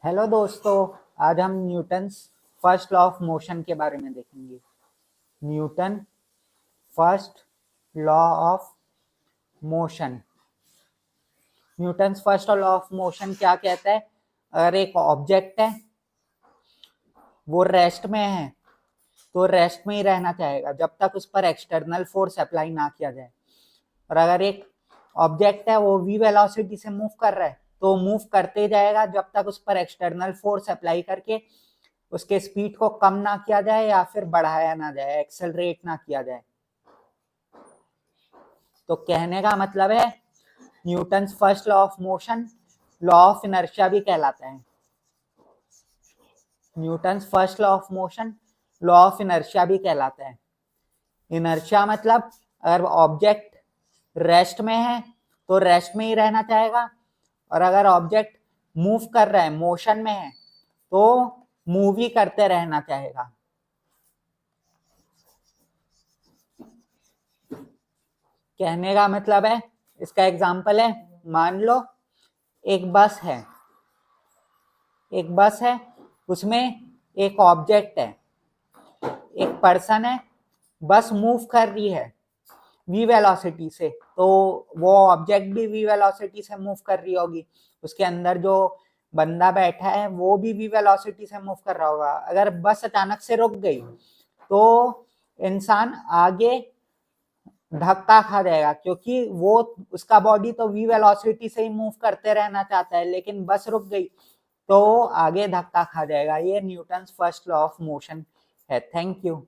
Hello दोस्तों, आज हम Newton's first law of motion के बारे में देखेंगे। Newton first law of motion. Newton's first law of motion क्या कहता है? अगर एक ऑब्जेक्ट है वो रेस्ट में है तो रेस्ट में ही रहना चाहेगा जब तक उस पर एक्सटर्नल फोर्स अप्लाई ना किया जाए। और अगर एक ऑब्जेक्ट है वो v वेलोसिटी से मूव कर रहा है तो मूव करते जाएगा जब तक उस पर एक्सटर्नल फोर्स अप्लाई करके उसके स्पीड को कम ना किया जाए या फिर बढ़ाया ना जाए, एक्सेलरेट ना किया जाए। तो कहने का मतलब है Newton's first law of motion law of inertia भी कहलाता है। Newton's first law of motion law of inertia भी कहलाता है। इनर्शिया मतलब अगर ऑब्जेक्ट रेस्ट में है तो रेस्ट में ही रहना चाहेगा, और अगर ऑब्जेक्ट मूव कर रहा है, मोशन में है, तो मूव ही करते रहना चाहेगा। कहने का मतलब है, इसका एग्जांपल है, मान लो एक बस है, उसमें एक ऑब्जेक्ट है, एक पर्सन है, बस मूव कर रही है v वेलोसिटी से, तो वो ऑब्जेक्ट भी v वेलोसिटी से मूव कर रही होगी। उसके अंदर जो बंदा बैठा है वो भी v वेलोसिटी से मूव कर रहा होगा। अगर बस अचानक से रुक गई तो इंसान आगे धक्का खा जाएगा, क्योंकि वो उसका बॉडी तो v वेलोसिटी से ही मूव करते रहना चाहता है, लेकिन बस रुक गई तो आगे धक्का खा जाएगा। ये Newton's first law of motion है। Thank you.